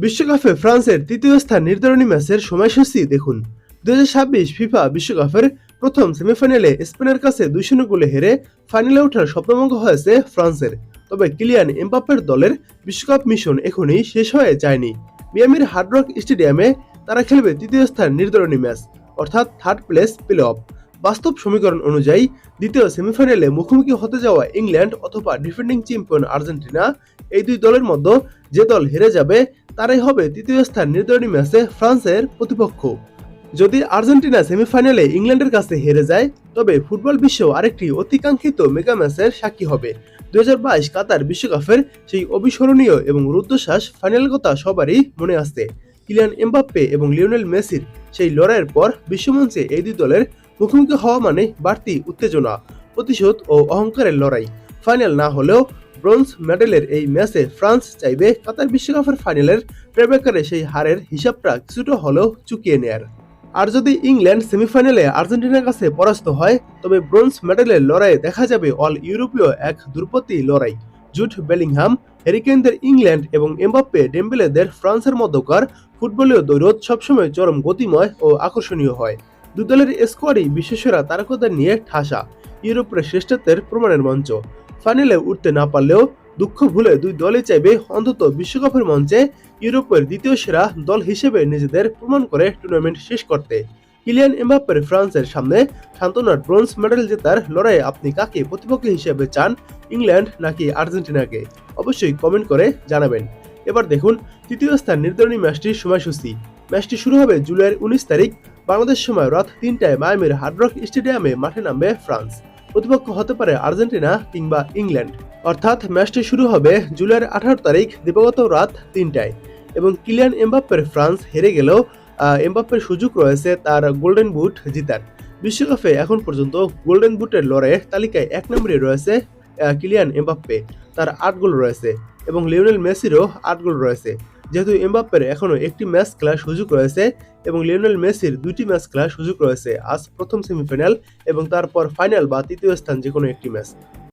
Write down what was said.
বিশ্বকাপে ফ্রান্সের তৃতীয় স্থান নির্ধারণী ম্যাচের সময়সূচি দেখুন। 2026 ফিফা বিশ্বকাপের প্রথম সেমিফাইনালে স্পেনের কাছে 2-0 গোলে হেরে ফাইনালে ওঠার স্বপ্নভঙ্গ হয়েছে ফ্রান্সের। তবে কিলিয়ান এমবাপ্পের দলের বিশ্বকাপ মিশন এখনই শেষ হয়ে যায়নি। মিয়ামির হার্ড রক স্টেডিয়ামে তারা খেলবে তৃতীয় স্থান নির্ধারণী ম্যাচ, অর্থাৎ থার্ড প্লেস প্লে অফ। বাস্তব সমীকরণ অনুযায়ী দ্বিতীয় সেমিফাইনালে মুখোমুখি হতে যাওয়া ইংল্যান্ড অথবা ডিফেন্ডিং চ্যাম্পিয়ন আর্জেন্টিনা, এই দুই দলের মধ্যে যে দল হেরে যাবে তারাই হবে তৃতীয় স্থান নির্ধারণী ম্যাচে ফ্রান্সের প্রতিপক্ষ। যদি আর্জেন্টিনা সেমিফাইনালে ইংল্যান্ডের কাছে হেরে যায়, তবে ফুটবল বিশ্ব আরেকটি অতিকাঙ্ক্ষিত মেগা ম্যাচের সাক্ষী হবে। 2022 কাতার বিশ্বকাপের সেই অবিস্মরণীয় এবং রুদ্ধশ্বাস ফাইনাল কথা সবারই মনে আছে। কিলিয়ান এমবাপ্পে এবং লিওনেল মেসির সেই লড়াইয়ের পর বিশ্বমঞ্চে এই দুই দলের মুখোমুখি হওয়া মানে বাড়তি উত্তেজনা, প্রতিশোধ ও অহংকারের লড়াই। ফাইনাল না হলেও ব্রোঞ্জ মেডেলের এই ম্যাচে ফ্রান্স চাইবে কাতার বিশ্বকাপের ফাইনালের ট্রাইব্রেকারে সেই হারের হিসাবটা কিছুটা হলেও চুকিয়ে নেয়ার। আর যদি ইংল্যান্ড সেমিফাইনালে আর্জেন্টিনার কাছে পরাস্ত হয়, তবে ব্রোঞ্জ মেডেলের লড়াইয়ে দেখা যাবে অল ইউরোপীয় এক ধ্রুপদী লড়াই। জুড বেলিংহাম, হ্যারিকেনদের ইংল্যান্ড এবং এমবাপ্পে ডেম্বেলেদের ফ্রান্সের মধ্যকার ফুটবলীয় দ্বৈরথ সবসময় চরম গতিময় ও আকর্ষণীয় হয়। দুই দলের স্কোয়াডই বিশ্বসেরা তারকাদের নিয়ে ঠাসা, ইউরোপের শ্রেষ্ঠত্বের প্রমাণের মঞ্চ। ফাইনালে উঠতে না পারলেও দুঃখ ভুলে দুই দলই চাইবে অন্তত বিশ্বকাপের মঞ্চে ইউরোপের দ্বিতীয় সেরা দল হিসেবে নিজেদের প্রমাণ করে টুর্নামেন্ট শেষ করতে। কিলিয়ান এমবাপ্পের ফ্রান্সের সামনে সান্ত্বনার ব্রোঞ্জ মেডেল জেতার লড়াইয়ে আপনি কাকে প্রতিপক্ষ হিসেবে চান, ইংল্যান্ড নাকি আর্জেন্টিনাকে? অবশ্যই কমেন্ট করে জানাবেন। এবার দেখুন তৃতীয় স্থান নির্ধারণী ম্যাচটির সময়সূচি। ম্যাচটি শুরু হবে জুলাইয়ের 19 তারিখ বাংলাদেশ সময় রাত 3টায় মায়ামির হার্ড রক স্টেডিয়ামে মাঠে নামবে ফ্রান্স। প্রতিপক্ষ হতে পারে আর্জেন্টিনা কিংবা ইংল্যান্ড। অর্থাৎ ম্যাচটি শুরু হবে জুলাইয়ের 18 তারিখ দিবাগত রাত 3টায়। এবং কিলিয়ান এমবাপ্পের ফ্রান্স হেরে গেলেও এমবাপ্পের সুযোগ রয়েছে তার গোল্ডেন বুট জিতার। বিশ্বকাপে এখন পর্যন্ত গোল্ডেন বুটের লড়াইয়ের তালিকায় 1 নম্বরে রয়েছে কিলিয়ান এমবাপ্পে, তার 8 গোল রয়েছে এবং লিওনেল মেসিরও 8 গোল রয়েছে। যেহেতু এমবাপ্পের এখনও একটি ম্যাচ খেলার সুযোগ রয়েছে এবং লিওনেল মেসির 2টি ম্যাচ খেলার সুযোগ রয়েছে, আজ প্রথম সেমিফাইনাল এবং তারপর ফাইনাল বা তৃতীয় স্থান যে কোনো একটি ম্যাচ।